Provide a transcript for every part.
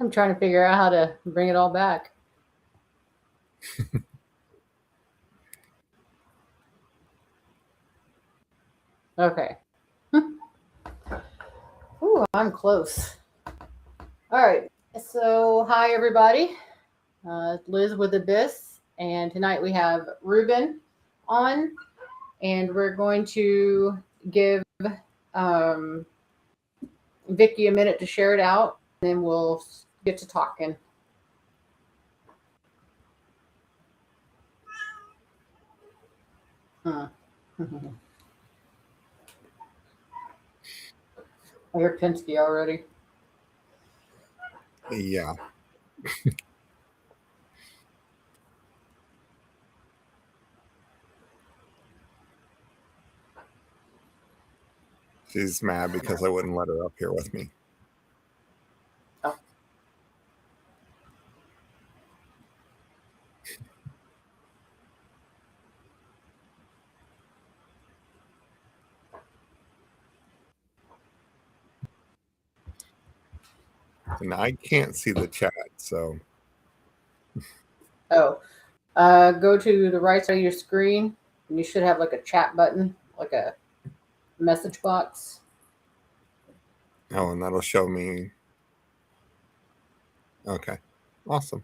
I'm trying to figure out how to bring it all back. Okay. Ooh, I'm close. All right. So, hi, everybody. Liz with Abyss. And tonight we have Ruben on. And we're going to give um, Vicky a minute to share it out. And then we'll get to talking. Huh. I hear Pinsky already. Yeah. She's mad because I wouldn't let her up here with me. Oh. And I can't see the chat, so. Oh. Go to the right side of your screen, and you should have like a chat button, like a message box. Oh, and that'll show me. Okay. Awesome.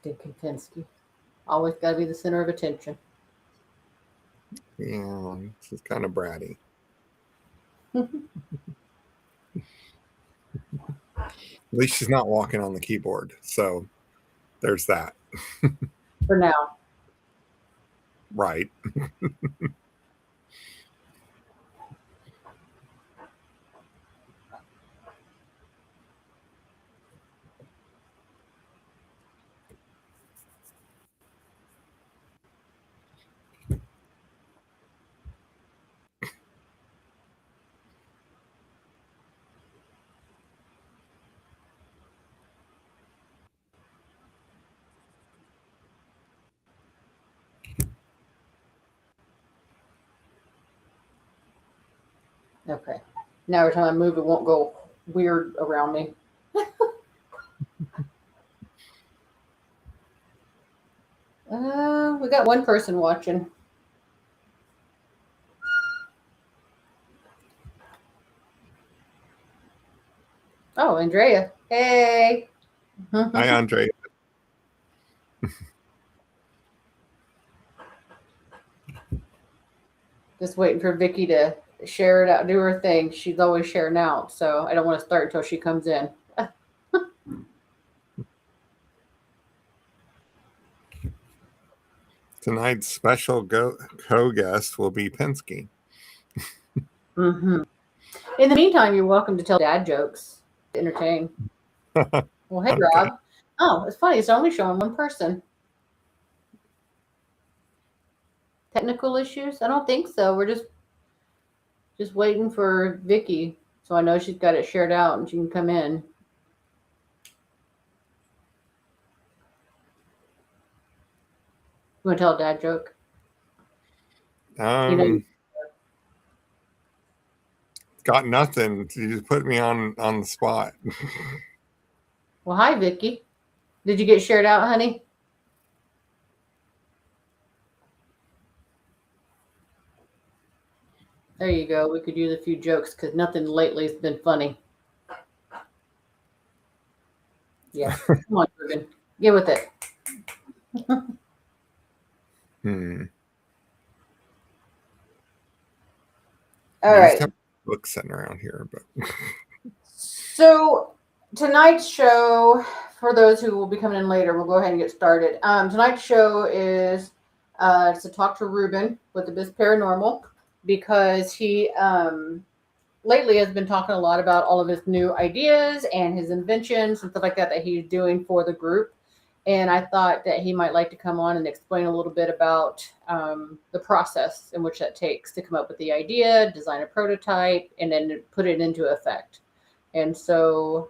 Stinking Pinsky. Always got to be the center of attention. Yeah, she's kind of bratty. At least she's not walking on the keyboard, so there's that. For now. Right. Okay. Now every time I move, it won't go weird around me. We got one person watching. Oh, Andrea. Hey. Hi, Andre. Just waiting for Vicky to share it out, do her thing. She's always sharing out, so I don't want to start until she comes in. Tonight's special co-guest will be Pinsky. Mm-hmm. In the meantime, you're welcome to tell dad jokes to entertain. Well, hey, Okay. Rob. Oh, it's funny. It's only showing one person. Technical issues? I don't think so. We're just waiting for Vicky, so I know she's got it shared out and she can come in. You want to tell a dad joke? Got nothing. You just put me on the spot. Well, hi, Vicky. Did you get shared out, honey? There you go. We could use a few jokes because nothing lately has been funny. Yeah. Come on, Ruben. Get with it. All right. Have books sitting around here, but So tonight's show, for those who will be coming in later, we'll go ahead and get started. Tonight's show is to talk to Ruben with Abyss Paranormal because he lately has been talking a lot about all of his new ideas and his inventions and stuff like that he's doing for the group. And I thought that he might like to come on and explain a little bit about the process in which that takes to come up with the idea, design a prototype, and then put it into effect. And so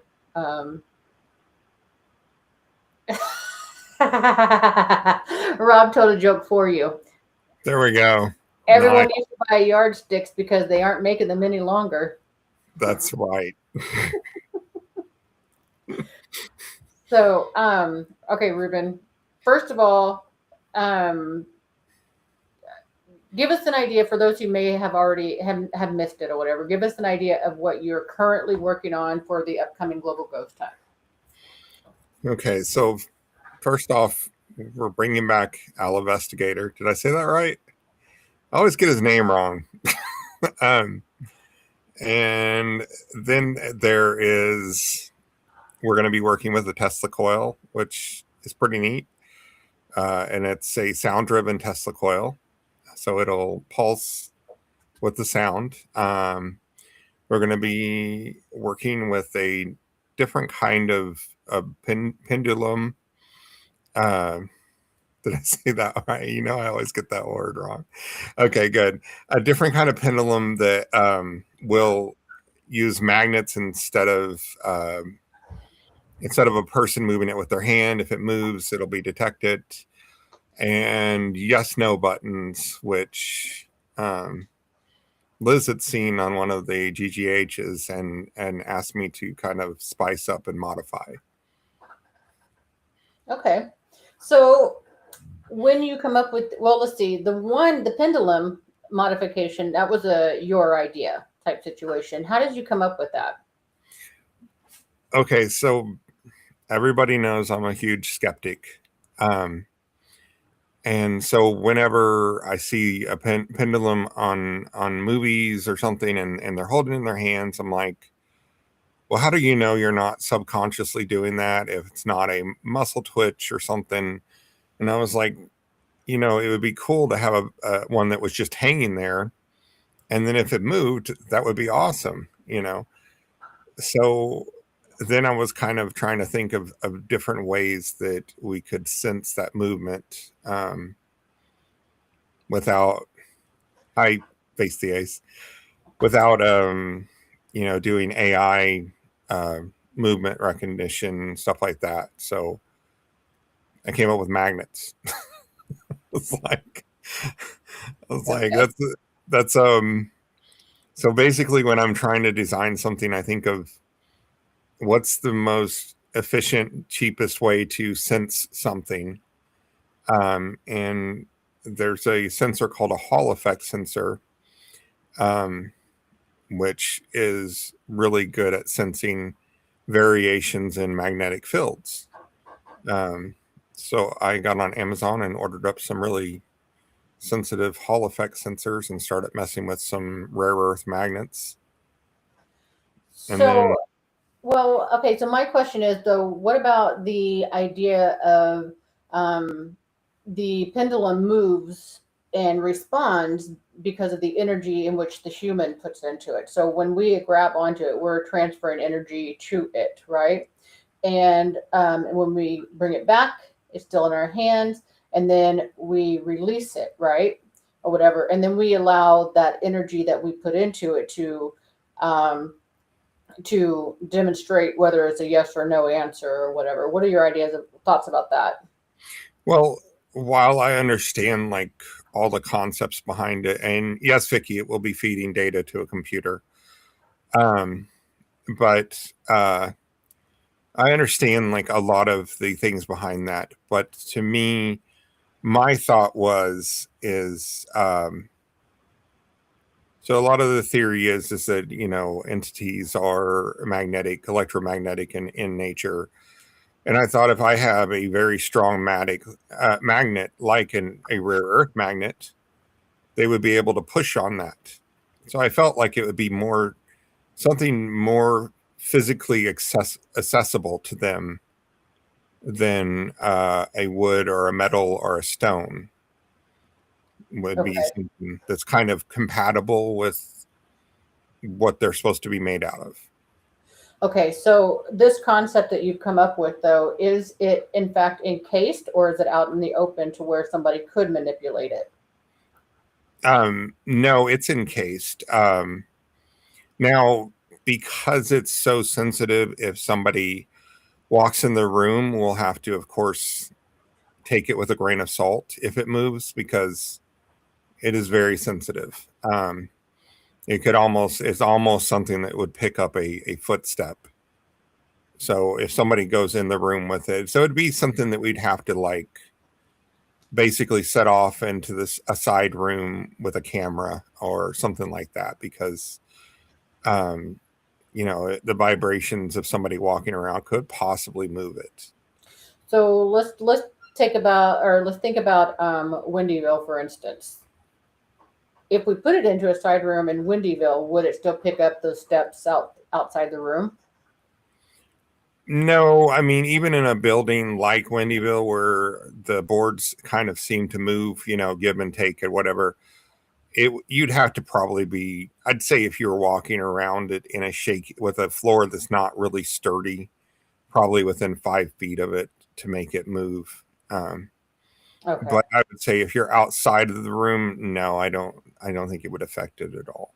Rob told a joke for you. There we go. Everyone Nice. needs to buy yardsticks because they aren't making them any longer. That's right. So, okay, Ruben. First of all, um, give us an idea for those who may have already have missed it or whatever. Give us an idea of what you're currently working on for the upcoming Global Ghost Hunt. Okay, so first off, we're bringing back Al Investigator. Did I say that right? I always get his name wrong. um, and then we're going to be working with the Tesla coil, which is pretty neat. And it's a sound driven Tesla coil. So it'll pulse with the sound. We're going to be working with a different kind of pendulum. Uh, did I say that right? I always get that word wrong. Okay, good. A different kind of pendulum that will use magnets instead of a person moving it with their hand. If it moves, it'll be detected. And yes, no buttons, which Liz had seen on one of the GGHs and asked me to kind of spice up and modify. Okay, so when you come up with, well, let's see, the pendulum modification, that was your idea type situation. How did you come up with that? Okay, so everybody knows I'm a huge skeptic. And so whenever I see a pendulum on movies or something and they're holding it in their hands, I'm like, well, how do you know you're not subconsciously doing that if it's not a muscle twitch or something? And I was like, it would be cool to have a one that was just hanging there. And then if it moved, that would be awesome. So then I was kind of trying to think of different ways that we could sense that movement without I face the ace without doing AI movement recognition, stuff like that. So I came up with magnets. It's like I was like, Okay. that's so basically when I'm trying to design something, I think of what's the most efficient, cheapest way to sense something. And there's a sensor called a Hall effect sensor, which is really good at sensing variations in magnetic fields. Um, so I got on Amazon and ordered up some really sensitive Hall effect sensors and started messing with some rare earth magnets. And So, then, well, okay, so my question is though, what about the idea of um, the pendulum moves and responds because of the energy in which the human puts into it? So when we grab onto it, we're transferring energy to it, right? And when we bring it back, it's still in our hands, and then we release it, right, or whatever, and then we allow that energy that we put into it um, to demonstrate whether it's a yes or no answer or whatever. What are your ideas of thoughts about that? well, while I understand like all the concepts behind it, and yes, Vicky, it will be feeding data to a computer. Um, but I understand like a lot of the things behind that. But to me, my thought is so a lot of the theory is that entities are magnetic, electromagnetic in nature. And I thought if I have a very strong magnet like a rare earth magnet, they would be able to push on that. So I felt like it would be something more physically accessible to them than a wood or a metal or a stone would be Okay. something that's kind of compatible with what they're supposed to be made out of. Okay, so this concept that you've come up with, though, is it in fact encased or is it out in the open to where somebody could manipulate it? No, it's encased. Now, because it's so sensitive, if somebody walks in the room will have to, of course, take it with a grain of salt if it moves, because it is very sensitive. It's almost something that would pick up a footstep. So if somebody goes in the room with it, so it'd be something that we'd have to like basically set off into this a side room with a camera or something like that, because um, the vibrations of somebody walking around could possibly move it. So let's think about Windyville, for instance. If we put it into a side room in Windyville, would it still pick up those steps outside the room? No, I mean, even in a building like Wendyville where the boards kind of seem to move, give and take and whatever, you'd have to probably be, I'd say if you were walking around it in a shake with a floor that's not really sturdy, probably within 5 feet of it to make it move. Okay. But I would say if you're outside of the room, no, I don't think it would affect it at all.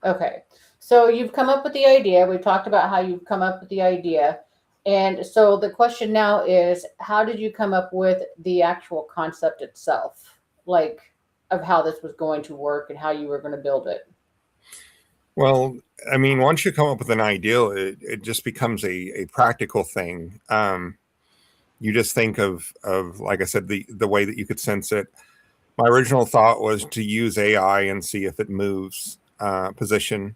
Okay. So you've come up with the idea. We've talked about how you've come up with the idea. And so the question now is, how did you come up with the actual concept itself? Like, of how this was going to work and how you were going to build it? Well, I mean, once you come up with an ideal, it just becomes a practical thing. You just think of like I said, the way that you could sense it. My original thought was to use AI and see if it moves position,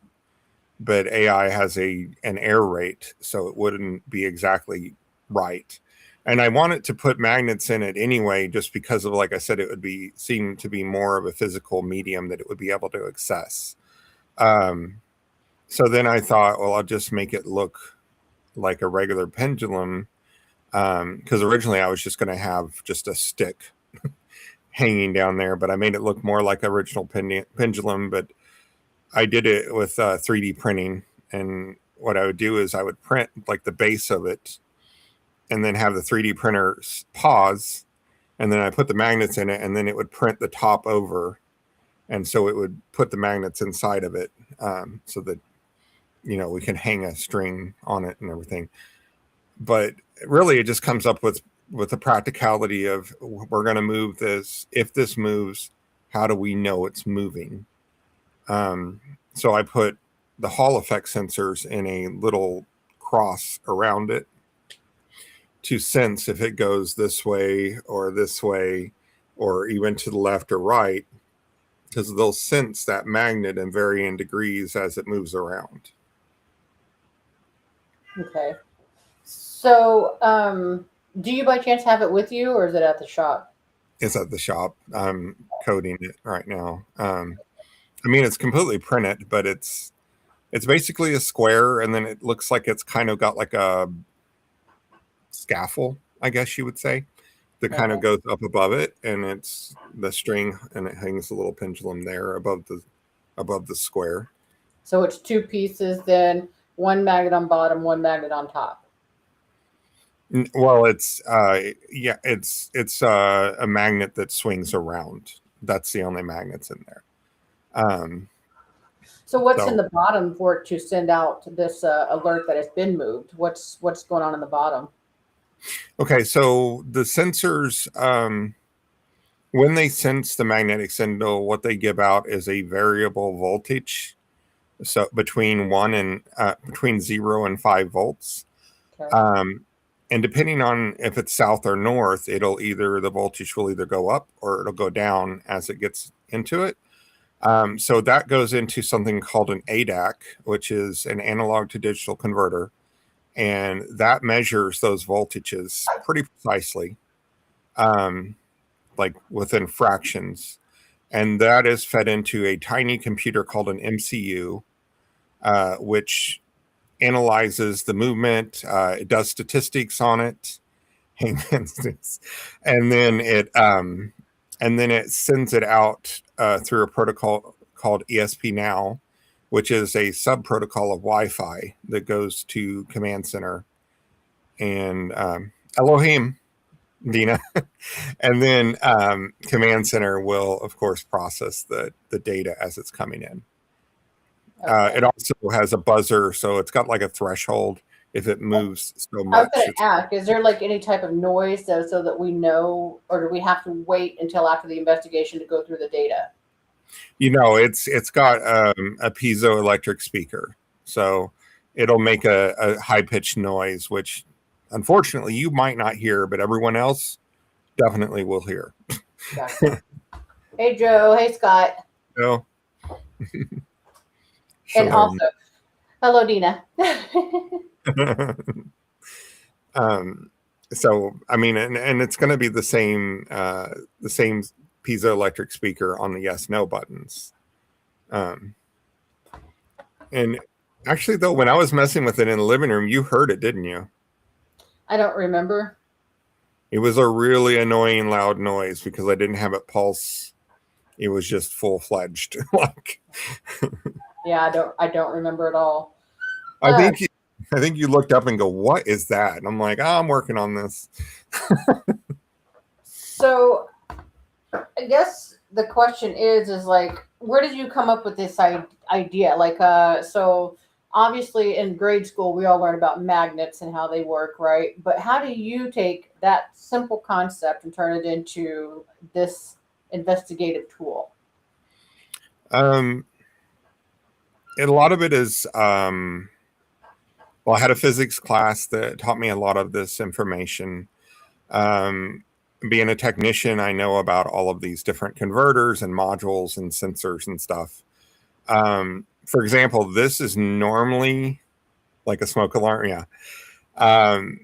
but AI has an error rate, so it wouldn't be exactly right. And I wanted to put magnets in it anyway, just because of, like I said, it would be seem to be more of a physical medium that it would be able to access. Um, so then I thought, well, I'll just make it look like a regular pendulum, because originally I was just going to have just a stick hanging down there, but I made it look more like original pendulum. But I did it with 3D printing, and what I would do is I would print like the base of it, and then have the 3D printer pause, and then I put the magnets in it, and then it would print the top over, and so it would put the magnets inside of it, so that we can hang a string on it and everything. But really, it just comes up with the practicality of, we're going to move this. If this moves, how do we know it's moving? So I put the Hall effect sensors in a little cross around it to sense if it goes this way or even to the left or right, because they'll sense that magnet in varying degrees as it moves around. Okay. So, do you by chance have it with you or is it at the shop? It's at the shop. I'm coding it right now. I mean, it's completely printed, but it's basically a square, and then it looks like it's kind of got like a scaffold, I guess you would say, that kind Okay. of goes up above it, and it's the string, and it hangs a little pendulum there above the square. So it's two pieces, then one magnet on bottom, one magnet on top. Well, it's a magnet that swings around. That's the only magnets in there. Um, So what's in so the bottom for it to send out this alert that it's been moved? What's going on in the bottom? okay, so the sensors, when they sense the magnetic signal, what they give out is a variable voltage. So between 0 and 5 volts. Okay. Um, and depending on if it's south or north, the voltage will either go up or it'll go down as it gets into it. So that goes into something called an ADAC, which is an analog to digital converter. And that measures those voltages pretty precisely, um, like within fractions. And that is fed into a tiny computer called an MCU, which analyzes the movement. It does statistics on it, and then it sends it out through a protocol called ESP Now, which is a sub protocol of Wi-Fi that goes to command center and Elohim, Dina, and then command center will of course process the data as it's coming in. Okay. It also has a buzzer, so it's got like a threshold. if it moves so I was much. going to ask, is there like any type of noise so that we know, or do we have to wait until after the investigation to go through the data? It's got a piezoelectric speaker, so it'll make a high pitched noise, which unfortunately you might not hear, but everyone else definitely will hear. Gotcha. Hey, Joe. Hey, Scott. So, And shalom. also, hello, Dina. um, so I mean, and it's going to be the same piezoelectric speaker on the yes no buttons. Um, and actually, though, when I was messing with it in the living room, you heard it, didn't you? I don't remember. It was a really annoying loud noise because I didn't have it pulse. It was just full fledged. Like, Yeah, I don't remember at all. I think you, I think you looked up and go, "What is that?" And I'm like, "Oh, I'm working on this." So I guess the question is like, where did you come up with this idea? Like, so obviously in grade school we all learn about magnets and how they work, right? But how do you take that simple concept and turn it into this investigative tool? Um, and a lot of it is, well, I had a physics class that taught me a lot of this information. Um, Being a technician, I know about all of these different converters and modules and sensors and stuff. For example, this is normally like a smoke alarm. Yeah.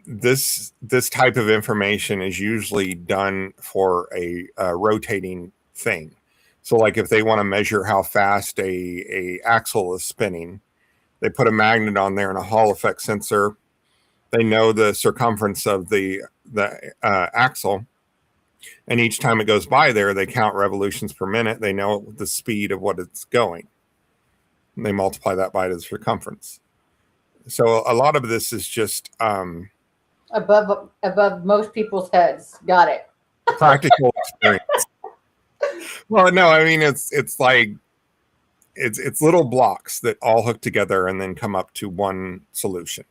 This type of information is usually done for a rotating thing. So, like if they want to measure how fast a axle is spinning, they put a magnet on there and a Hall effect sensor. They know the circumference of the axle, and each time it goes by there, they count revolutions per minute. They know the speed of what it's going. And they multiply that by the circumference. So a lot of this is just Above most people's heads. Got it. practical experience. Well, no, I mean it's like it's little blocks that all hook together and then come up to one solution.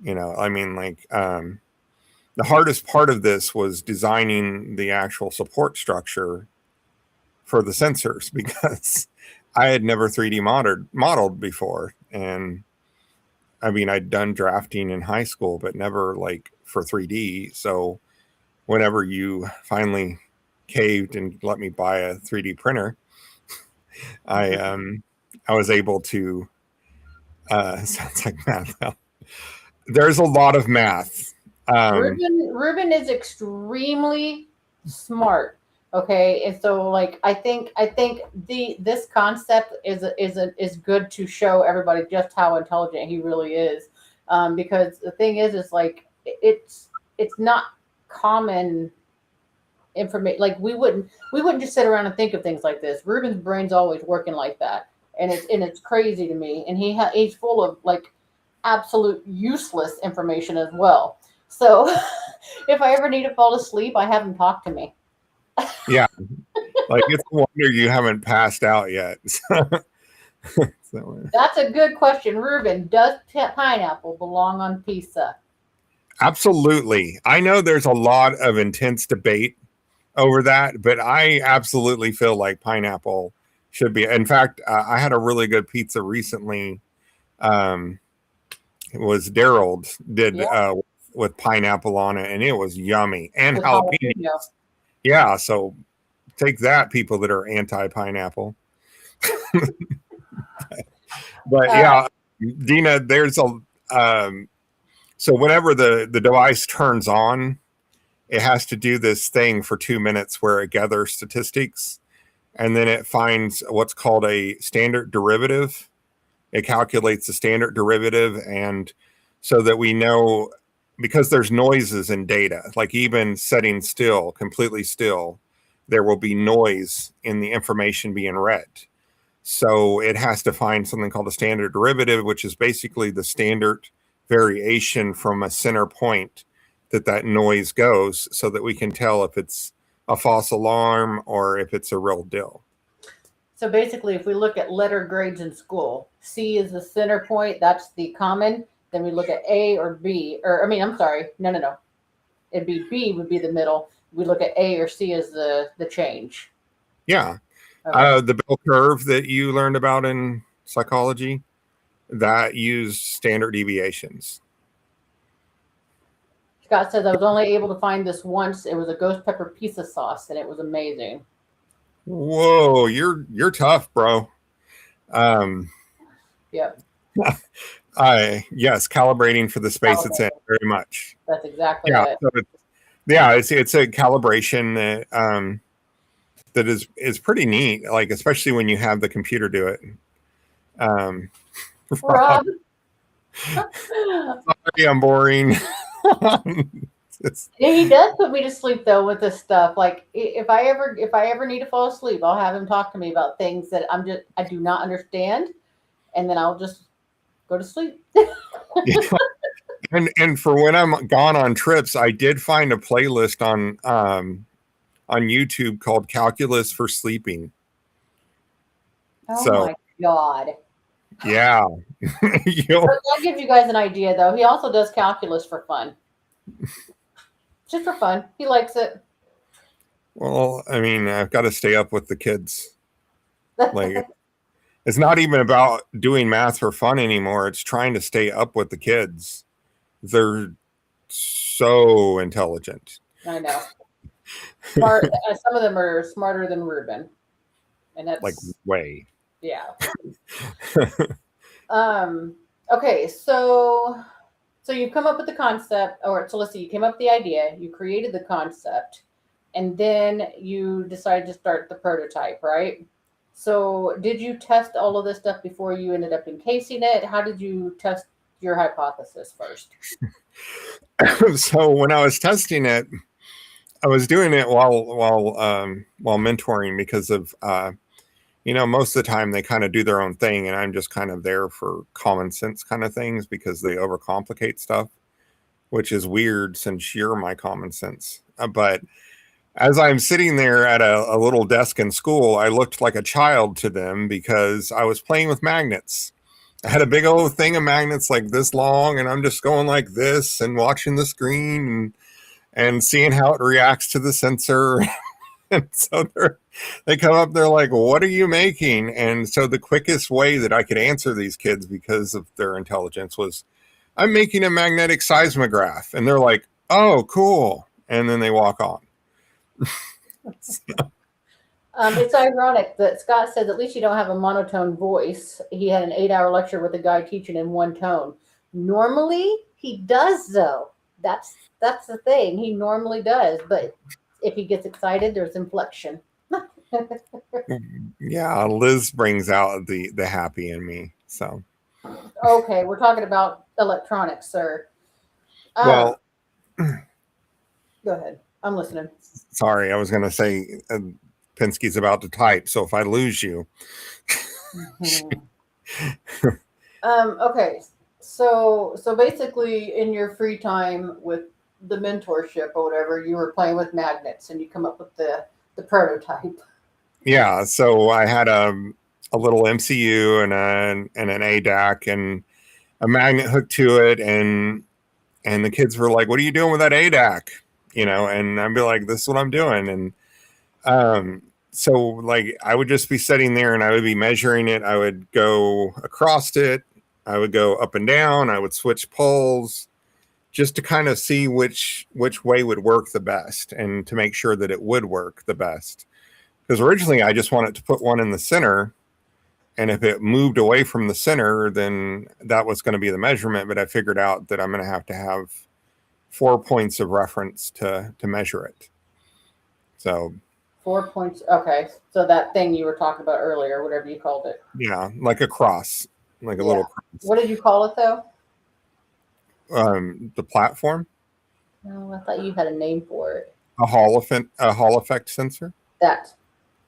I mean, like the hardest part of this was designing the actual support structure for the sensors because I had never 3D modeled before, and I mean I'd done drafting in high school, but never like for 3D. So whenever you finally caved and let me buy a 3D printer, I I was able to sounds like math now. There's a lot of math. Ruben is extremely smart. Okay, and so like I think this concept is good to show everybody just how intelligent he really is, because the thing is like it's not common information. Like we wouldn't just sit around and think of things like this. Ruben's brain's always working like that, and it's crazy to me. And he's full of like absolute useless information as well. So if I ever need to fall asleep, I have him talk to me. Yeah, like it's a wonder you haven't passed out yet. So, That's a good question, Ruben. Does pineapple belong on pizza? absolutely. I know there's a lot of intense debate over that, but I absolutely feel like pineapple should be. In fact, I had a really good pizza recently. Um, it was Daryl did Yeah, with pineapple on it, and it was yummy and with jalapeno. jalapeno. Yeah, so take that, people that are anti pineapple. But Uh, yeah, Dina, there's a so whenever the device turns on, it has to do this thing for 2 minutes where it gathers statistics, and then it finds what's called a standard derivative. It calculates the standard derivative, and so that we know, because there's noises in data, like even setting still, completely still, there will be noise in the information being read. So it has to find something called a standard derivative, which is basically the standard variation from a center point that noise goes, so that we can tell if it's a false alarm or if it's a real deal. so basically, if we look at letter grades in school, C is the center point. That's the common. then we look at A or B, or I mean, I'm sorry, no. It'd be B would be the middle. We look at A or C as the change. Yeah. Okay. The bell curve that you learned about in psychology, that used standard deviations. Scott says I was only able to find this once. It was a ghost pepper pizza sauce, and it was amazing. Whoa, you're tough, bro. Yep. Yes, calibrating for the space it's in very much. That's exactly Yeah. it. So it's a calibration that that is pretty neat. Like especially when you have the computer do it. Rob. Sorry, I'm boring. He does put me to sleep though with this stuff. Like if I ever need to fall asleep, I'll have him talk to me about things that I do not understand, and then I'll just go to sleep. Yeah. And for when I'm gone on trips, I did find a playlist on YouTube called Calculus for Sleeping. Oh my God. Yeah. That gives you guys an idea though. He also does calculus for fun. Just for fun. He likes it. Well, I mean, I've got to stay up with the kids. Like it's not even about doing math for fun anymore. It's trying to stay up with the kids. They're so intelligent. I know. Smart. Some of them are smarter than Ruben, and that's like way. Yeah. Okay. So you come up with the concept, or so let's see. You came up with the idea. You created the concept, and then you decided to start the prototype, right? So did you test all of this stuff before you ended up encasing it? How did you test your hypothesis first? So when I was testing it, I was doing it while mentoring because of most of the time they kind of do their own thing and I'm just kind of there for common sense kind of things because they overcomplicate stuff, which is weird since you're my common sense. But as I'm sitting there at a little desk in school, I looked like a child to them because I was playing with magnets. I had a big old thing of magnets like this long, and I'm just going like this and watching the screen and seeing how it reacts to the sensor. And so they come up, they're like, what are you making? And so the quickest way that I could answer these kids because of their intelligence was, I'm making a magnetic seismograph. And they're like, oh, cool. And then they walk on. It's ironic that Scott says at least you don't have a monotone voice. He had an 8-hour lecture with a guy teaching in one tone. Normally he does though. That's the thing. He normally does, but if he gets excited, there's inflection. Yeah, Liz brings out the happy in me. So okay, we're talking about electronics, sir. Well, go ahead. I'm listening. Sorry, I was going to say Pinsky's about to type, so if I lose you. Okay, so basically, in your free time with the mentorship or whatever, you were playing with magnets, and you come up with the prototype. Yeah, so I had a little MCU and an ADAC and a magnet hooked to it, and the kids were like, "What are you doing with that ADAC?" And I'd be like, "This is what I'm doing." And so like I would just be sitting there and I would be measuring it. I would go across it. I would go up and down. I would switch poles just to kind of see which way would work the best and to make sure that it would work the best. Because originally I just wanted to put one in the center. And if it moved away from the center, then that was going to be the measurement. But I figured out that I'm going to have 4 points of reference to measure it. So 4 points. Okay. So that thing you were talking about earlier, whatever you called it. Yeah, like a cross, like a little cross. What did you call it though? The platform. Oh, I thought you had a name for it. A Hall effect sensor. That.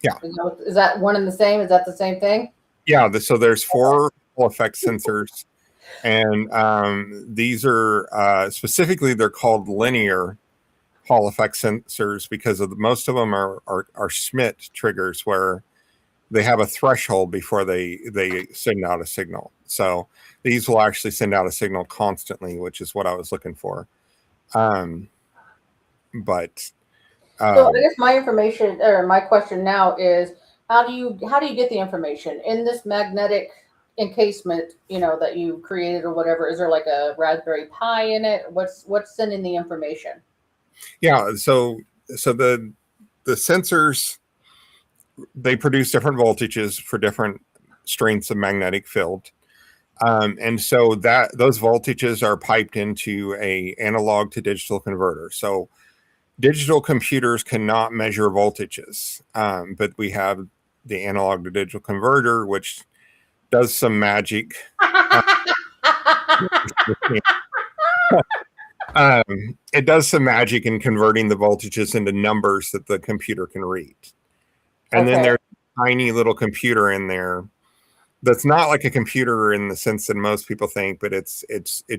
Yeah. Is that one and the same? Is that the same thing? Yeah. So there's 4 Hall effect sensors. And these are specifically they're called linear Hall effect sensors because most of them are Schmidt triggers where they have a threshold before they send out a signal. So these will actually send out a signal constantly, which is what I was looking for. Um, but So I guess my information or my question now is how do you get the information in this magnetic encasement, that you created or whatever? Is there like a Raspberry Pi in it? What's sending the information? yeah, so the sensors, they produce different voltages for different strengths of magnetic field. And so that those voltages are piped into a analog to digital converter. So digital computers cannot measure voltages, but we have the analog to digital converter, which does some magic. Uh, it does some magic in converting the voltages into numbers that the computer can read. And then Okay. there's a tiny little computer in there that's not like a computer in the sense that most people think, but it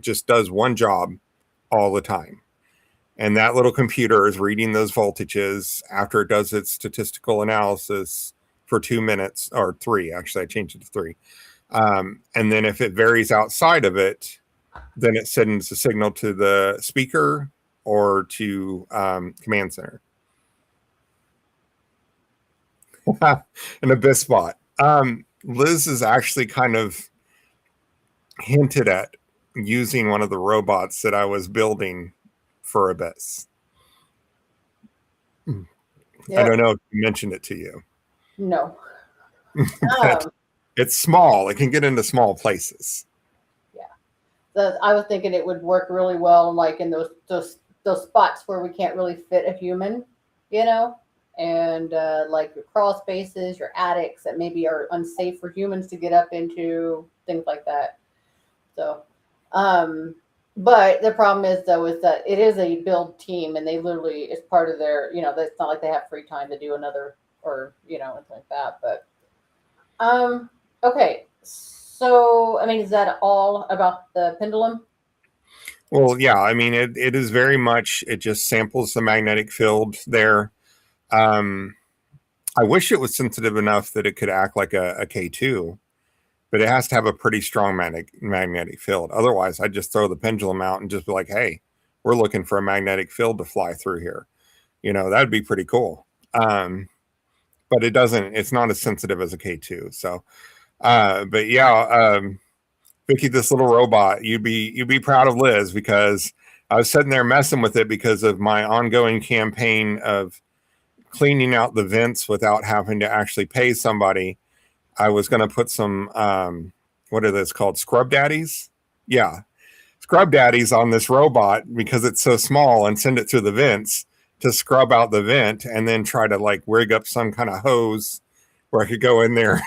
just does one job all the time. And that little computer is reading those voltages after it does its statistical analysis for 2 minutes, or three. Actually, I changed it to three. And then if it varies outside of it, then it sends a signal to the speaker or to command center. An abyss bot. Liz is actually kind of hinted at using one of the robots that I was building for Abyss. I don't know if I mentioned it to you. No. But it's small. It can get into small places. Yeah. I was thinking it would work really well, like in those spots where we can't really fit a human, and like your crawl spaces, your attics that maybe are unsafe for humans to get up into, things like that. So, but the problem is though is that it is a build team, and they literally it's part of their, it's not like they have free time to do another or anything like that. But okay, so I mean, is that all about the pendulum? Well, yeah, I mean, it is very much, it just samples the magnetic field there. Um, I wish it was sensitive enough that it could act like a K2, but it has to have a pretty strong magnetic field. Otherwise, I'd just throw the pendulum out and just be like, hey, we're looking for a magnetic field to fly through here. That'd be pretty cool. But it doesn't, it's not as sensitive as a K2. So, but yeah, Vicky, this little robot, you'd be proud of Liz, because I was sitting there messing with it because of my ongoing campaign of cleaning out the vents without having to actually pay somebody. I was going to put some, what are those called? Scrub daddies? Yeah. Scrub daddies on this robot because it's so small, and send it through the vents to scrub out the vent, and then try to like rig up some kind of hose where I could go in there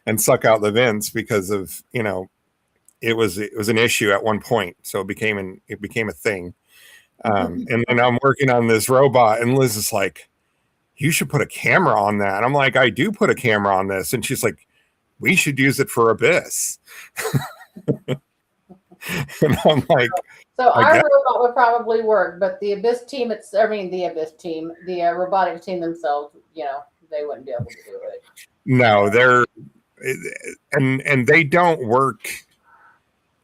and suck out the vents, because of, it was an issue at one point. So it became a thing. And then I'm working on this robot, and Liz is like, you should put a camera on that. I'm like, I do put a camera on this. And she's like, we should use it for Abyss. And I'm like, So our robot would probably work, but the Abyss team, the robotics team themselves, they wouldn't be able to do it. No, and they don't work,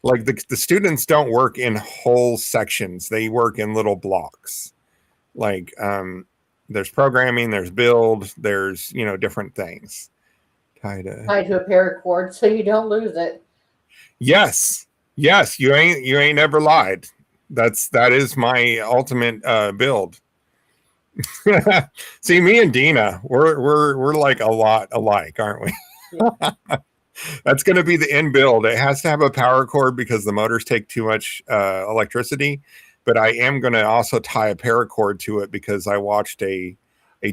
like the students don't work in whole sections. They work in little blocks. Like, there's programming, there's build, there's, different things. Tied to a paracord so you don't lose it. Yes. You ain't never lied. That is my ultimate build. See, me and Dina, we're like a lot alike, aren't we? Yeah. That's going to be the end build. It has to have a power cord because the motors take too much electricity. But I am going to also tie a paracord to it, because I watched a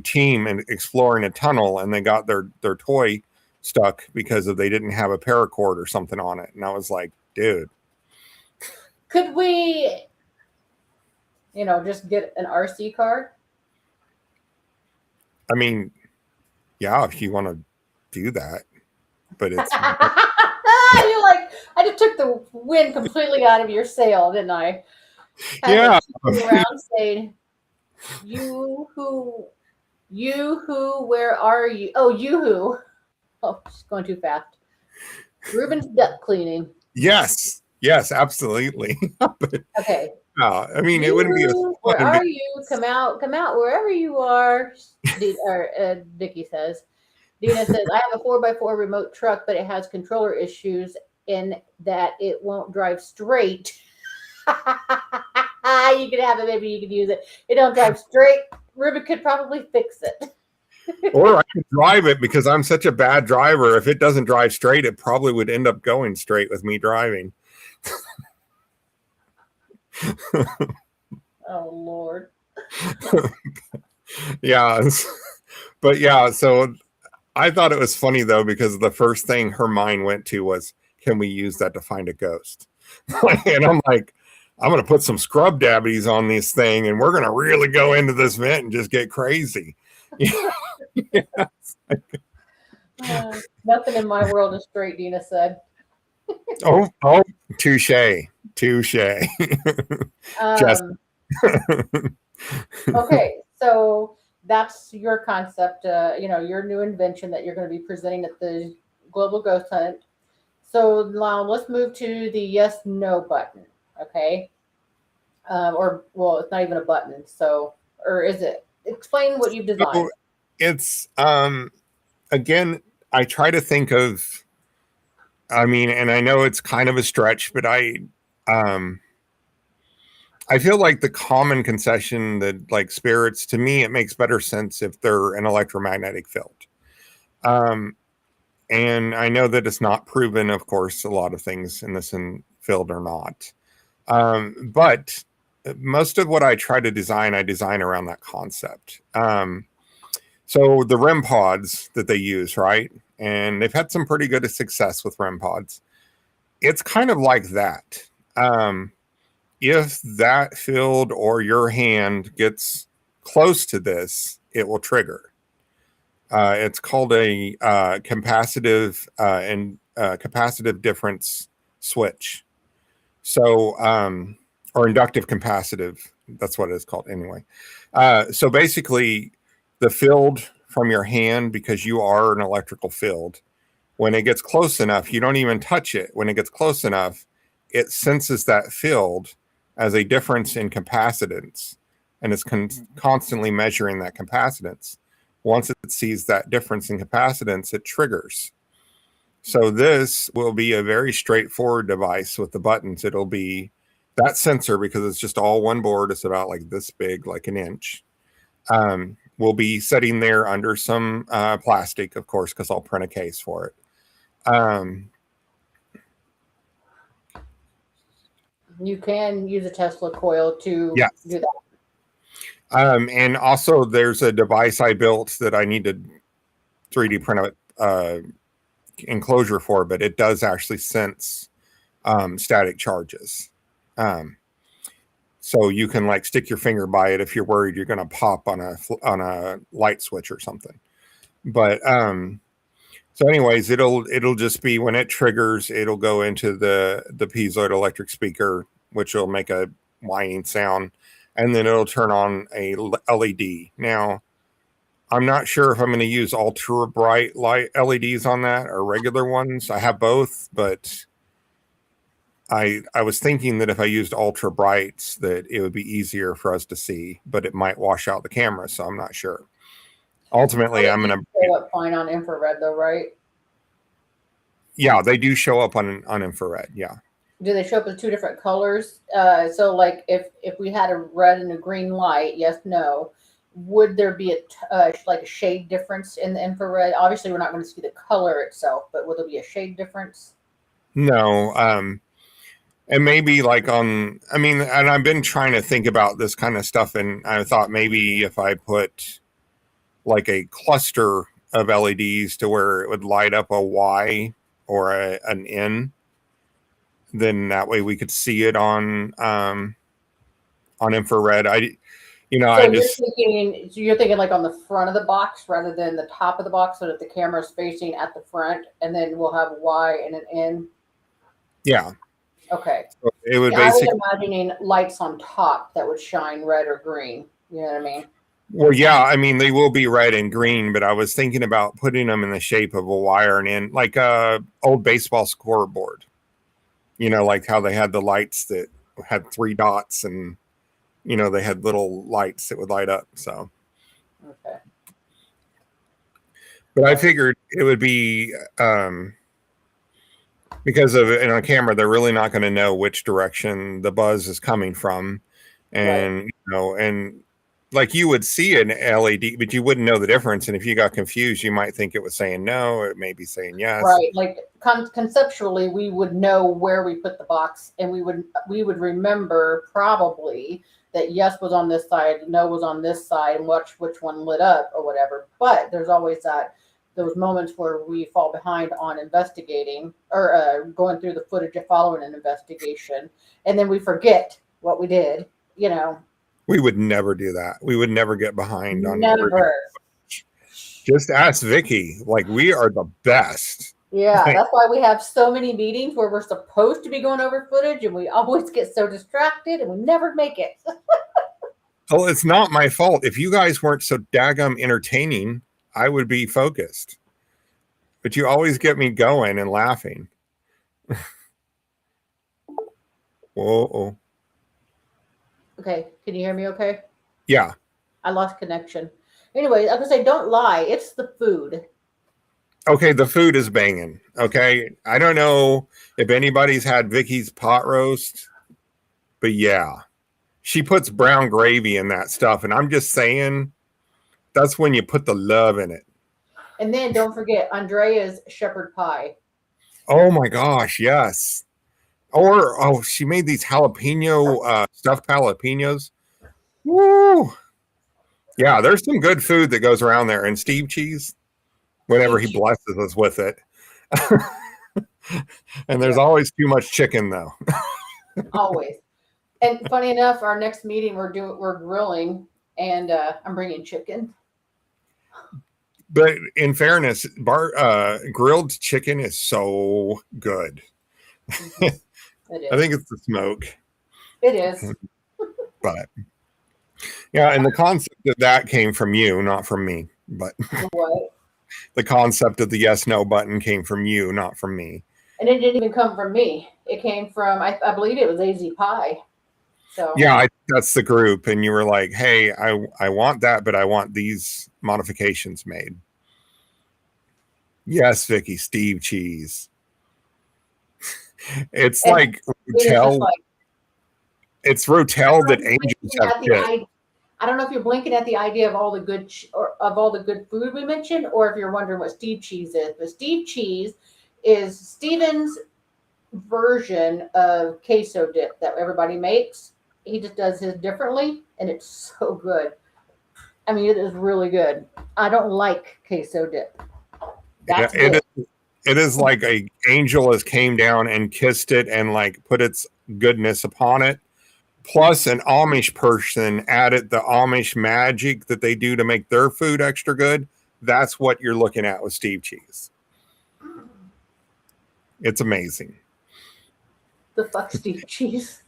team exploring a tunnel, and they got their toy stuck because they didn't have a paracord or something on it. And I was like, dude, could we, just get an RC car? I mean, yeah, if you want to do that, but it's you're like, I just took the wind completely out of your sail, didn't I? Yeah. Around saying, you who, where are you? Oh, you who? Oh, she's going too fast. Ruben's duck cleaning. Yes, yes, absolutely. But Okay. I mean, it wouldn't be as You, fun where and be. are you? Come out, wherever you are. Vicky says. Dina says, I have a 4x4 remote truck, but it has controller issues in that it won't drive straight. You can have it, maybe you can use it. It don't drive straight. Ruben could probably fix it. Or I could drive it because I'm such a bad driver. If it doesn't drive straight, it probably would end up going straight with me driving. Oh Lord. Yeah. But yeah, so I thought it was funny though, because the first thing her mind went to was, can we use that to find a ghost? And I'm like, I'm going to put some scrub dabbies on this thing and we're going to really go into this vent and just get crazy. Yeah. Nothing in my world is straight, Dina said. Oh, touche. Touche. Just Okay, so that's your concept, your new invention that you're going to be presenting at the Global Ghost Hunt. So now let's move to the yes no button. Okay. Or, well, it's not even a button. So, or is it? Explain what you've so designed. it's again, I try to think of, I mean, and I know it's kind of a stretch, but um I feel like the common concession that like spirits, to me, it makes better sense if they're an electromagnetic field. Um, and I know that it's not proven, of course, a lot of things in this field are not. But most of what I try to design, I design around that concept. So the REM pods that they use, right? And they've had some pretty good success with REM pods. It's kind of like that. If that field or your hand gets close to this, it will trigger. It's called a capacitive difference switch. So, or inductive capacitive. That's what it's called anyway. So basically, the field from your hand, because you are an electrical field, when it gets close enough, you don't even touch it. When it gets close enough, it senses that field as a difference in capacitance and is constantly measuring that capacitance. Once it sees that difference in capacitance, it triggers. So this will be a very straightforward device with the buttons. It'll be that sensor, because it's just all one board. It's about like this big, like an inch. Will be sitting there under some plastic, of course, because I'll print a case for it. You can use a Tesla coil to Yeah. do that. And also, there's a device I built that I need to 3D print a enclosure for, but it does actually sense static charges. So you can like stick your finger by it if you're worried you're going to pop on a light switch or something. But so anyways, it'll just be when it triggers, it'll go into the piezoid electric speaker, which will make a whining sound, and then it'll turn on a LED. Now, I'm not sure if I'm going to use ultra bright light LEDs on that or regular ones. I have both, but I was thinking that if I used ultra brights, that it would be easier for us to see, but it might wash out the camera, so I'm not sure. Oh, Ultimately, they I'm do going to. show up fine on infrared, though, right? Yeah, they do show up on infrared. Yeah. Do they show up as two different colors? So, like, if we had a red and a green light, yes, no, would there be like a shade difference in the infrared? Obviously, we're not going to see the color itself, but will there be a shade difference? No. And maybe like I mean, and I've been trying to think about this kind of stuff, and I thought maybe if I put like a cluster of LEDs to where it would light up a Y or an N, then that way we could see it on infrared. So I just you're thinking like on the front of the box rather than the top of the box, so that the camera is facing at the front, and then we'll have a Y and an N. yeah. Okay. So it would Yeah, I was basically imagining lights on top that would shine red or green. You know what I mean? Well, yeah, I mean they will be red and green, but I was thinking about putting them in the shape of a wire and in like a old baseball scoreboard. Like how they had the lights that had three dots, and they had little lights that would light up. So, Okay. but I figured it would be because of it on camera, they're really not going to know which direction the buzz is coming from, Right. and and like you would see an LED, but you wouldn't know the difference. And if you got confused, you might think it was saying no, it may be saying yes. Right. Like conceptually, we would know where we put the box, and we would remember probably that yes was on this side, no was on this side, and watch which one lit up or whatever. But there's always those moments where we fall behind on investigating or going through the footage of following an investigation, and then we forget what we did. We would never do that. We would never get behind on. Never. Just ask Vicky. Like, we are the best. Yeah, Like, that's why we have so many meetings where we're supposed to be going over footage, and we always get so distracted, and we never make it. well, it's not my fault. If you guys weren't so daggum entertaining, I would be focused. But you always get me going and laughing. Whoa. Okay, can you hear me? Okay, Yeah. I lost connection. Anyway, I was gonna say, don't lie. It's the food. Okay, the food is banging. Okay. I don't know if anybody's had Vicky's pot roast, but yeah. She puts brown gravy in that stuff, and I'm just saying that's when you put the love in it. And then don't forget Andrea's shepherd pie. Oh my gosh, yes. Or she made these jalapeno stuffed jalapenos. Woo! Yeah, there's some good food that goes around there, and Steve cheese, whenever he blesses us with it. And there's always too much chicken, though. Always. And funny enough, our next meeting we're grilling, and I'm bringing chicken. But in fairness, grilled chicken is so good. It is. I think it's the smoke. It is. But yeah, and the concept of that came from you, not from me. But What? the concept of the yes no button came from you, not from me. And it didn't even come from me. It came from I believe it was AZ Pie. So Yeah, that's the group, and you were like, "Hey, I want that, but I want these modifications made." Yes, Vicky, Steve cheese. It's and like it is just Rotel. like It's Rotel that angels have kissed. I don't know if you're blinking at the idea of all the good of all the good food we mentioned, or if you're wondering what Steve cheese is. But Steve cheese is Steven's version of queso dip that everybody makes. He just does his differently, and it's so good. I mean, it is really good. I don't like queso dip. That's It is like a angel has came down and kissed it and like put its goodness upon it. Plus, an Amish person added the Amish magic that they do to make their food extra good. That's what you're looking at with Steve cheese. It's amazing. the fuck Steve cheese.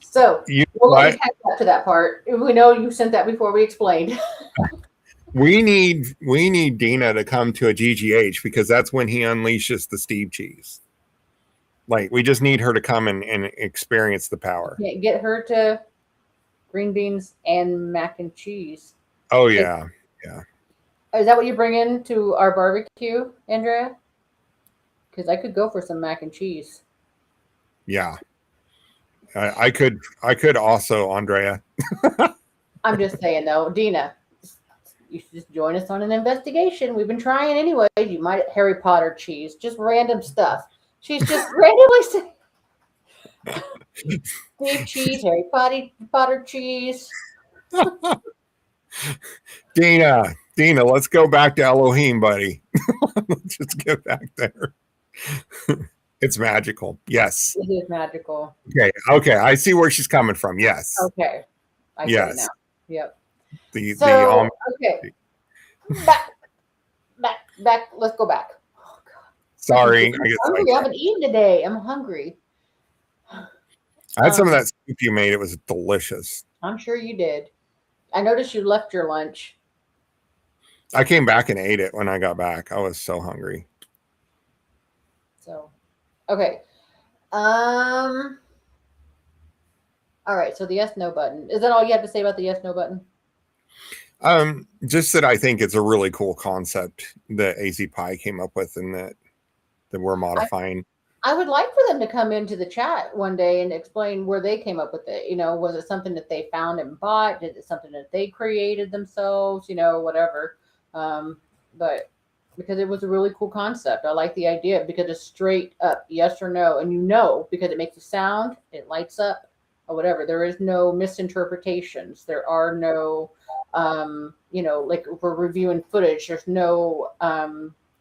So we'll let you catch up to that part. We know you sent that before we explained. We need Dina to come to a GGH because that's when he unleashes the Steve cheese. Like, we just need her to come and experience the power. Get her to green beans and mac and cheese. Oh yeah, yeah. Is that what you bring in to our barbecue, Andrea? Because I could go for some mac and cheese. Yeah. I could also, Andrea. I'm just saying though, Dina, you should just join us on an investigation. We've been trying anyway. You might Harry Potter cheese, just random stuff. She's just randomly saying Steve cheese, Harry Potter cheese. Dina, let's go back to Elohim, buddy. Let's just get back there. It's magical. Yes. It is magical. Okay. I see where she's coming from. Yes. Okay. I get it now. Yep. Okay. Back. Let's go back. Oh, God. Sorry. I haven't eaten today. I'm hungry. I had some of that soup you made. It was delicious. I'm sure you did. I noticed you left your lunch. I came back and ate it when I got back. I was so hungry. So, okay. Um. All right. So the yes no button. Is that all you have to say about the yes no button? Just that I think it's a really cool concept that AZ Pie came up with, and that we're I modifying. I would like for them to come into the chat one day and explain where they came up with it. Was it something that they found and bought? Did it something that they created themselves? Whatever. Um, but because it was a really cool concept, I like the idea because it's straight up yes or no, and because it makes a sound, it lights up, or whatever. There is no misinterpretations. There are no, like if we're reviewing footage, there's no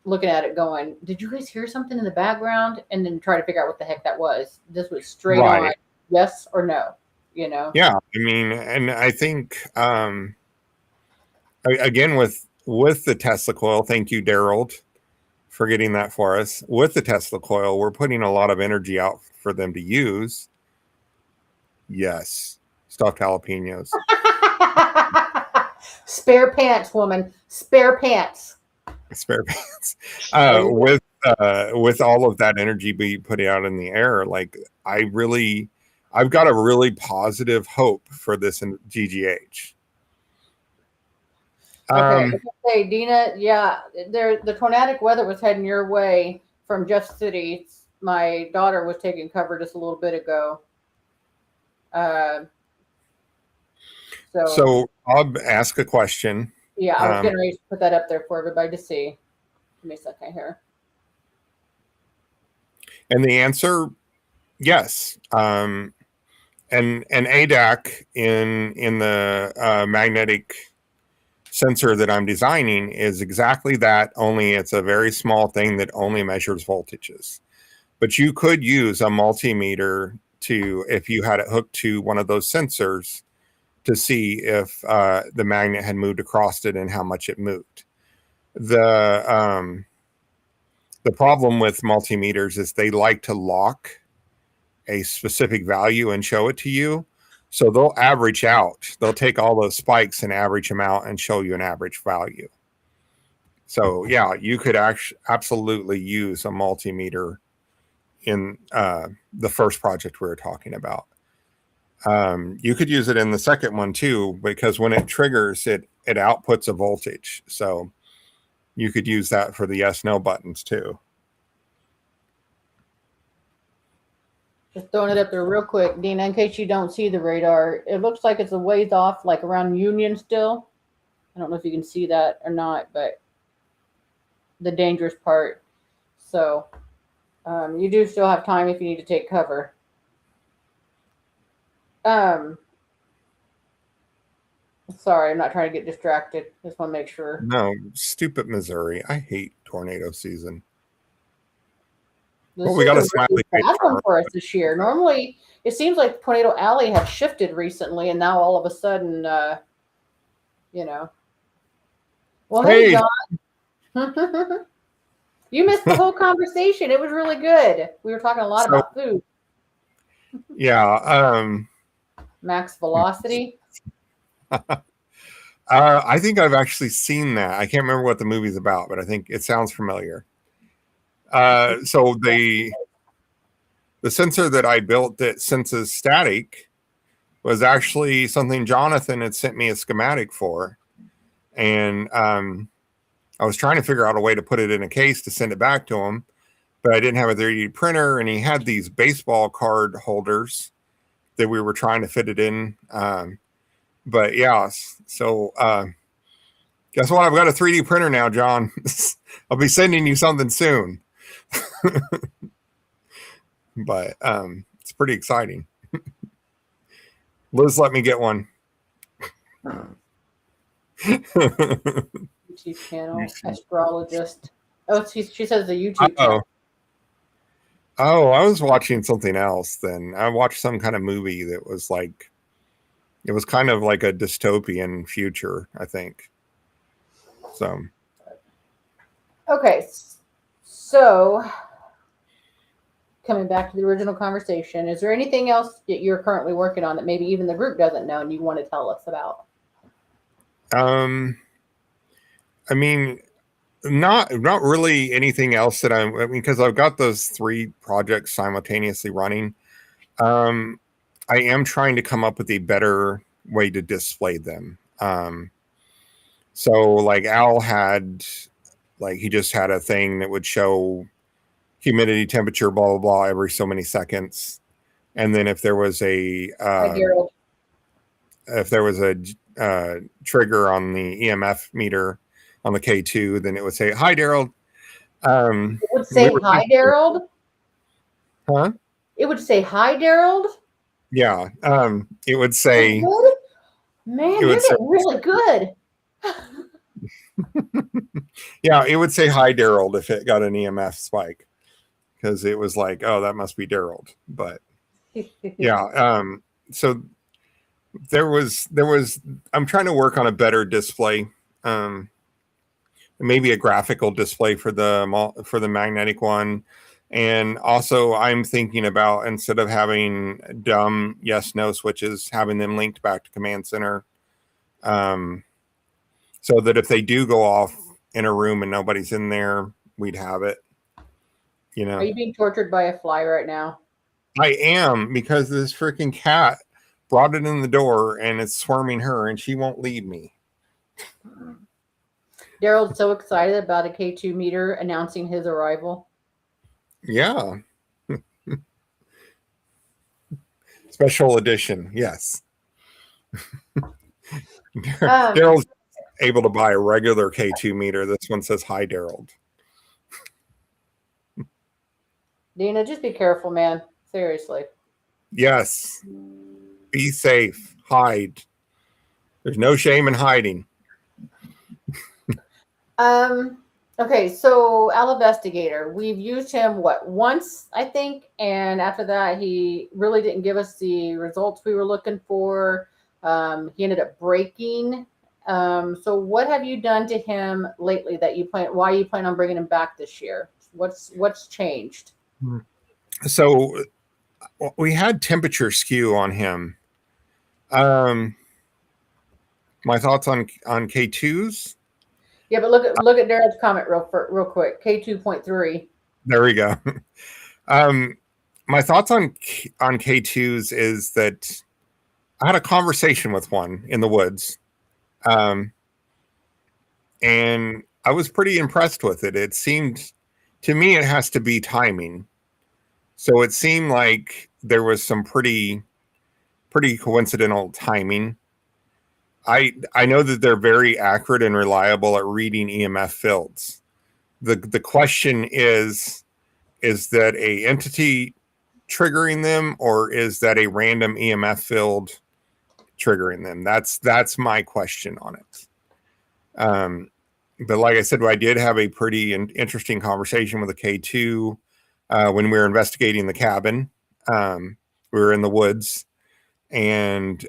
looking at it going, did you guys hear something in the background? And then try to figure out what the heck that was. This was straight on Right. yes or no. Yeah. I mean, and I think again with the Tesla coil, thank you, Daryl, for getting that for us. With the Tesla coil, we're putting a lot of energy out for them to use. Yes. Stuffed jalapenos. Spare pants, woman. Spare pants. Spare pants. There you go. With all of that energy being put out in the air, like I've got a really positive hope for this in GGH. Okay. Hey, Dina, yeah, the tornadic weather was heading your way from Jeff City. My daughter was taking cover just a little bit ago. Uh, so So I'll ask a question. yeah, I was Um, getting ready to put that up there for everybody to see. Give me a second here. and the answer, yes. And ADAC in the magnetic sensor that I'm designing is exactly that. Only it's a very small thing that only measures voltages. But you could use a multimeter to, if you had it hooked to one of those sensors, to see if the magnet had moved across it and how much it moved. The the problem with multimeters is they like to lock a specific value and show it to you. So they'll average out. They'll take all those spikes and average them out and show you an average value. So yeah, you could absolutely use a multimeter in the first project we were talking about. You could use it in the second one too, because when it triggers, it outputs a voltage. So you could use that for the yes no buttons too. Just throwing it up there real quick, Dina, in case you don't see the radar. It looks like it's a ways off, like around Union still. I don't know if you can see that or not, but the dangerous part. So you do still have time if you need to take cover. Sorry, I'm not trying to get distracted. Just want to make sure. No, stupid Missouri. I hate tornado season. This Well, is we got a a smiley really face bad one farmer. for us this year. Normally, it seems like Tornado Alley has shifted recently, and now all of a sudden, you know. Well, hey, Hey, John. You missed the whole conversation. It was really good. We were talking a lot so about food. yeah, Max velocity. I think I've actually seen that. I can't remember what the movie's about, but I think it sounds familiar. So the sensor that I built that senses static was actually something Jonathan had sent me a schematic for, and I was trying to figure out a way to put it in a case to send it back to him, but I didn't have a 3D printer, and he had these baseball card holders that we were trying to fit it in. But yeah, so guess what? I've got a 3D printer now, John. I'll be sending you something soon. But it's pretty exciting. Liz let me get one. YouTube channel. Astrologist. Oh, she says the YouTube oh channel. oh, I was watching something else then. I watched some kind of movie that was like, it was kind of like a dystopian future, I think. So Okay, so coming back to the original conversation, is there anything else that you're currently working on that maybe even the group doesn't know and you want to tell us about? I mean, not really anything else that I mean, because I've got those 3 projects simultaneously running. I am trying to come up with a better way to display them. So like Al had, like, he just had a thing that would show humidity, temperature, blah blah blah every so many seconds, and then if there was a Hi, Daryl. trigger on the EMF meter on the K2, then it would say, "Hi, Daryl." It would say hi, Daryl. Huh? It would say hi, Daryl. Yeah. It would say, man, it you're would say, getting really good. yeah, it would say hi, Daryl if it got an EMF spike, because it was like, oh, that must be Daryl. But yeah, so there was I'm trying to work on a better display, maybe a graphical display for the magnetic one. And also I'm thinking about, instead of having dumb yes no switches, having them linked back to command center, so that if they do go off in a room and nobody's in there, we'd have it, Are you being tortured by a fly right now? I am, because this freaking cat brought it in the door and it's swarming her and she won't leave me. Daryl's so excited about a K2 meter announcing his arrival. Yeah. Special edition, yes. Daryl's able to buy a regular K2 meter. This one says hi, Daryl. Dina, just be careful, man. Seriously. Yes. Be safe. Hide. There's no shame in hiding. Okay, so Al Investigator, we've used him once, I think, and after that he really didn't give us the results we were looking for. He ended up breaking. So what have you done to him lately that you plan? Why you plan on bringing him back this year? What's changed? So we had temperature skew on him. My thoughts on K2s. Yeah, but look at Daryl's comment real quick. K2.3. There we go. My thoughts on K2s is that I had a conversation with one in the woods, and I was pretty impressed with it. It seemed to me it has to be timing. So it seemed like there was some pretty coincidental timing. I know that they're very accurate and reliable at reading EMF fields. The question is that a entity triggering them, or is that a random EMF field triggering them? That's my question on it. But like I said, I did have a pretty interesting conversation with a K2 when we were investigating the cabin. We were in the woods, and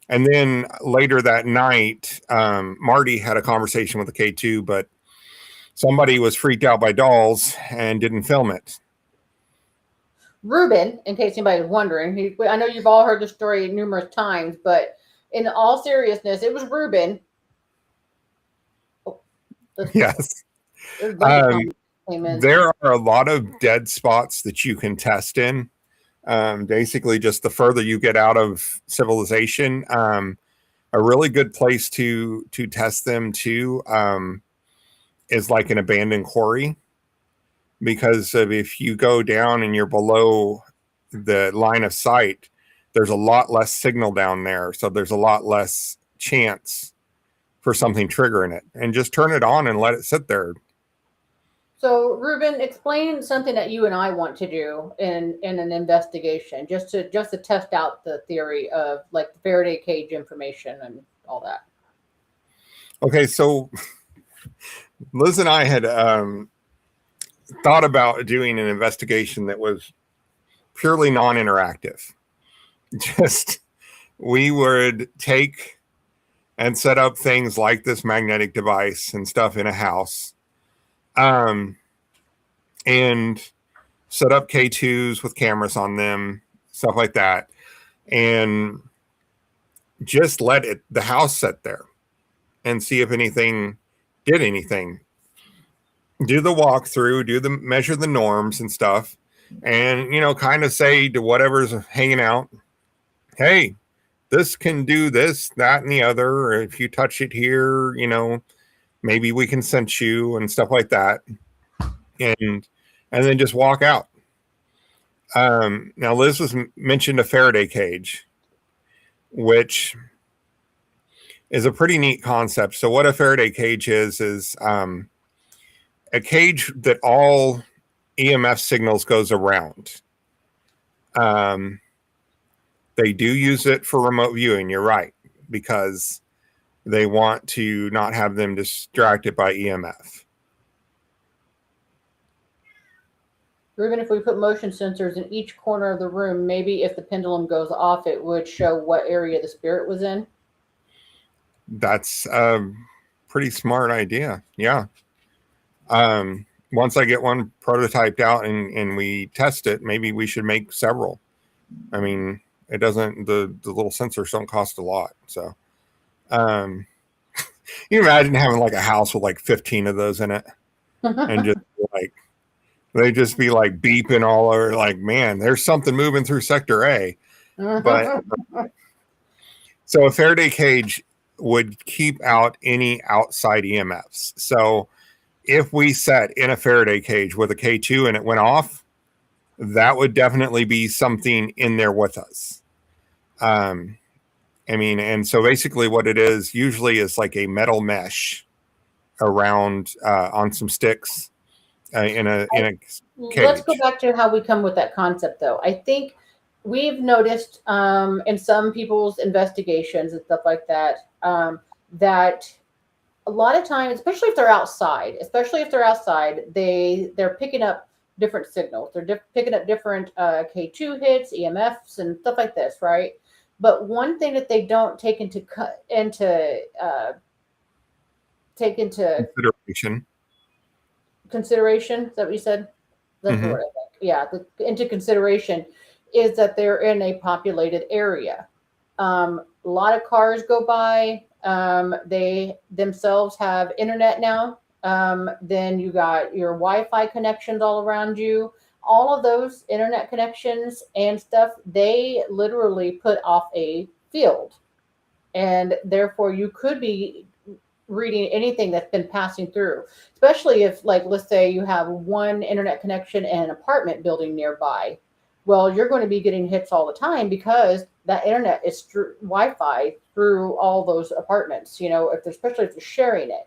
then later that night, Marty had a conversation with the K2, but somebody was freaked out by dolls and didn't film it. Ruben, in case anybody was wondering, I know you've all heard the story numerous times, but in all seriousness, it was Ruben. Yes. There are a lot of dead spots that you can test in. Basically, just the further you get out of civilization, a really good place to test them too is like an abandoned quarry, because if you go down and you're below the line of sight, there's a lot less signal down there, so there's a lot less chance for something triggering it. And just turn it on and let it sit there. So, Ruben, explain something that you and I want to do in an investigation, just to test out the theory of like the Faraday cage information and all that. Okay, so Liz and I had thought about doing an investigation that was purely non-interactive. Just, we would take and set up things like this magnetic device and stuff in a house, and set up K2s with cameras on them, stuff like that, and just let the house sit there and see if anything did anything. Do the walkthrough, measure the norms and stuff, and kind of say to whatever's hanging out, hey, this can do this, that, and the other. Or if you touch it here, maybe we can sense you and stuff like that, and then just walk out. Now, Liz was mentioned a Faraday cage, which is a pretty neat concept. So, what a Faraday cage is a cage that all EMF signals goes around. They do use it for remote viewing. You're right, because they want to not have them distracted by EMF. Or even if we put motion sensors in each corner of the room, maybe if the pendulum goes off, it would show what area the spirit was in. That's a pretty smart idea. Yeah. Once I get one prototyped out and we test it, maybe we should make several. I mean, it doesn't, the little sensors don't cost a lot. So, you imagine having like a house with like 15 of those in it and just like, they just be like beeping all over, like, man, there's something moving through sector A. But so a Faraday cage would keep out any outside EMFs. So if we set in a Faraday cage with a K2 and it went off, that would definitely be something in there with us. I mean, and so basically what it is usually is like a metal mesh around on some sticks in a cage. Let's go back to how we come with that concept, though. I think we've noticed in some people's investigations and stuff like that, that a lot of times, especially if they're outside, they're picking up different signals. They're picking up different K2 hits, EMFs, and stuff like this, right? But one thing that they don't take into consideration, is that what you said? That's the word, I think. Yeah, into consideration is that they're in a populated area. A lot of cars go by. They themselves have internet now. Then you got your Wi-Fi connections all around you. All of those internet connections and stuff, they literally put off a field. And therefore you could be reading anything that's been passing through, especially if, like, let's say you have one internet connection and an apartment building nearby. Well, you're going to be getting hits all the time because that internet is Wi-Fi through all those apartments, especially if you're sharing it,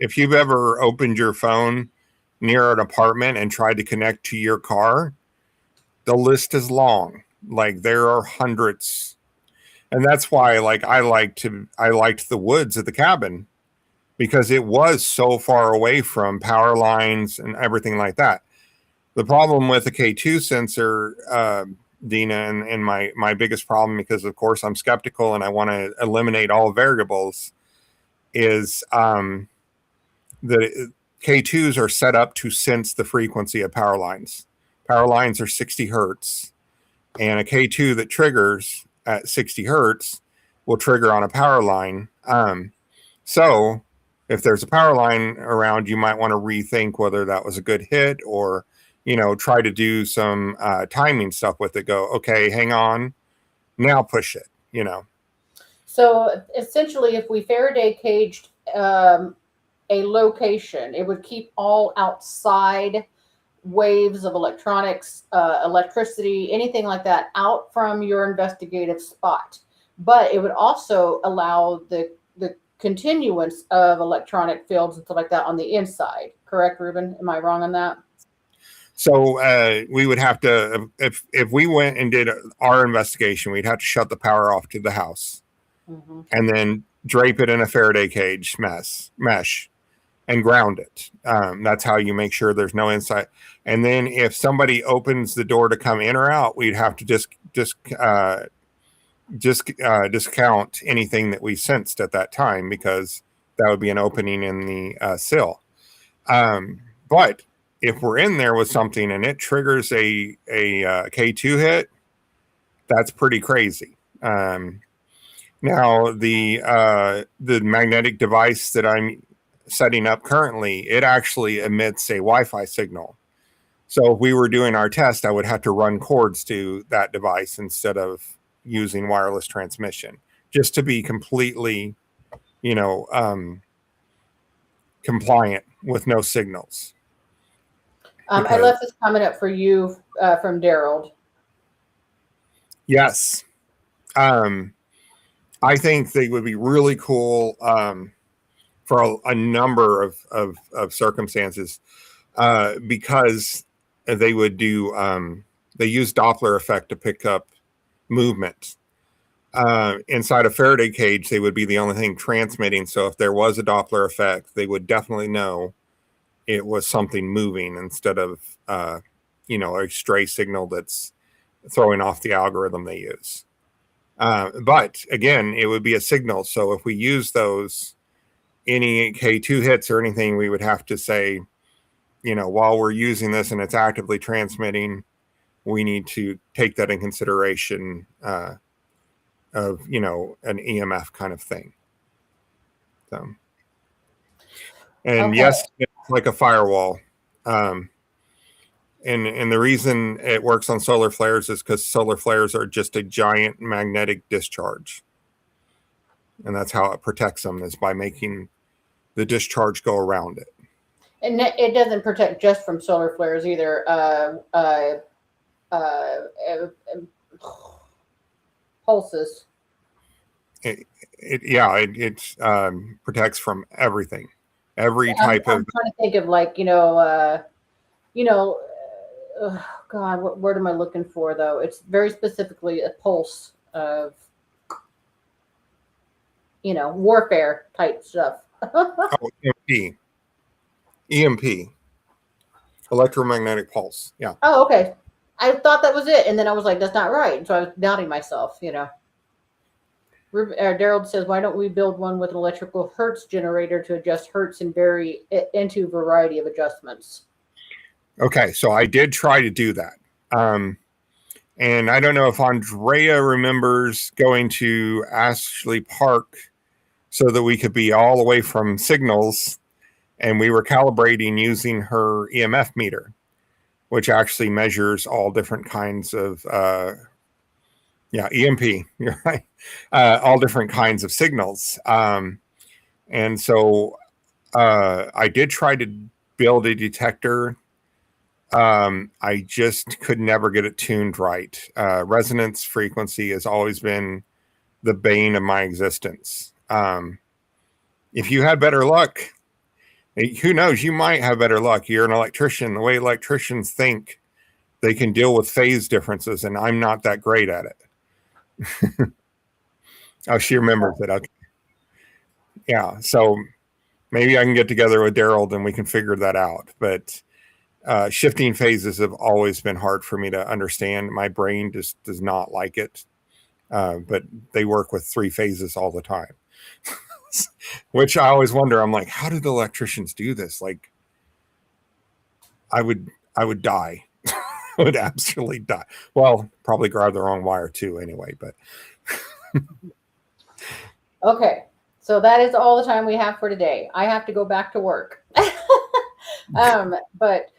If you've ever opened your phone near an apartment and tried to connect to your car, the list is long. Like, there are hundreds. And that's why, like, I liked the woods at the cabin, because it was so far away from power lines and everything like that. The problem with the K2 sensor, Dina, and my biggest problem, because of course I'm skeptical and I want to eliminate all variables, is the K2s are set up to sense the frequency of power lines. Power lines are 60 hertz, and a K2 that triggers at 60 hertz will trigger on a power line. So if there's a power line around, you might want to rethink whether that was a good hit, or try to do some timing stuff with it. Go, okay, hang on, now push it, So essentially, if we Faraday caged a location, it would keep all outside waves of electronics, electricity, anything like that out from your investigative spot. But it would also allow the continuance of electronic fields and stuff like that on the inside. Correct, Ruben? Am I wrong on that? So we would have to, if we went and did our investigation, we'd have to shut the power off to the house, and then drape it in a Faraday cage mesh and ground it. That's how you make sure there's no inside. And then if somebody opens the door to come in or out, we'd have to discount anything that we sensed at that time, because that would be an opening in the sill. But if we're in there with something and it triggers a K2 hit, that's pretty crazy. Now the magnetic device that I'm setting up currently, it actually emits a Wi-Fi signal. So if we were doing our test, I would have to run cords to that device instead of using wireless transmission, just to be completely, you know, compliant with no signals. I left this comment up for you from Daryl. Yes. I think they would be really cool for a number of circumstances because they would do, they use Doppler effect to pick up movement. Inside a Faraday cage, they would be the only thing transmitting. So if there was a Doppler effect, they would definitely know it was something moving instead of, a stray signal that's throwing off the algorithm they use. But again, it would be a signal. So if we use those, any K2 hits or anything, we would have to say, while we're using this and it's actively transmitting, we need to take that in consideration of, an EMF kind of thing. So, and Okay. yes, it's like a firewall. And the reason it works on solar flares is because solar flares are just a giant magnetic discharge. And that's how it protects them, is by making the discharge go around it. And it doesn't protect just from solar flares either. Pulses. It protects from everything, every type I'm of. trying to think of God, what word am I looking for though? It's very specifically a pulse of, warfare type stuff. EMP, electromagnetic pulse. Yeah. Oh, okay. I thought that was it, and then I was like, "That's not right." So I was doubting myself. Daryl says, "Why don't we build one with an electrical hertz generator to adjust hertz and vary it into a variety of adjustments?" Okay, so I did try to do that. And I don't know if Andrea remembers going to Ashley Park so that we could be all away from signals, and we were calibrating using her EMF meter, which actually measures all different kinds of, EMP, you're right, all different kinds of signals. And so I did try to build a detector. I just could never get it tuned right. Resonance frequency has always been the bane of my existence. If you had better luck, who knows, you might have better luck. You're an electrician. The way electricians think, they can deal with phase differences, and I'm not that great at it. Oh, she remembers it. Okay. Yeah, so maybe I can get together with Daryl and we can figure that out. But shifting phases have always been hard for me to understand. My brain just does not like it. But they work with 3 phases all the time, which I always wonder. I'm like, how do the electricians do this? Like, I would die. I would absolutely die. Well, probably grab the wrong wire too anyway, but. Okay. So that is all the time we have for today. I have to go back to work. But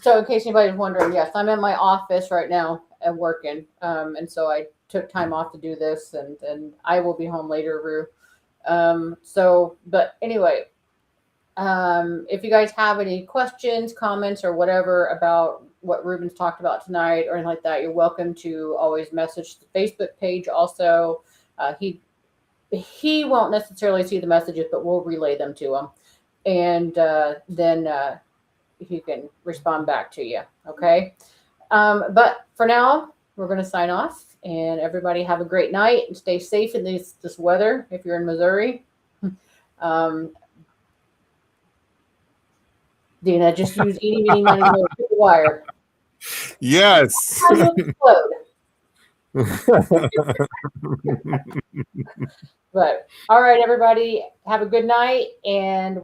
so in case anybody's wondering, yes, I'm in my office right now and working. And so I took time off to do this, and I will be home later, Rue. But anyway, if you guys have any questions, comments, or whatever about what Ruben's talked about tonight or anything like that, you're welcome to always message the Facebook page. Also, he won't necessarily see the messages, but we'll relay them to him. And then he can respond back to you. Okay. But for now, we're going to sign off, and everybody have a great night and stay safe in this weather. If you're in Missouri, Dina, just use eeny, meeny, miny, moe, the wire. Yes. How you explode. But all right, everybody, have a good night, and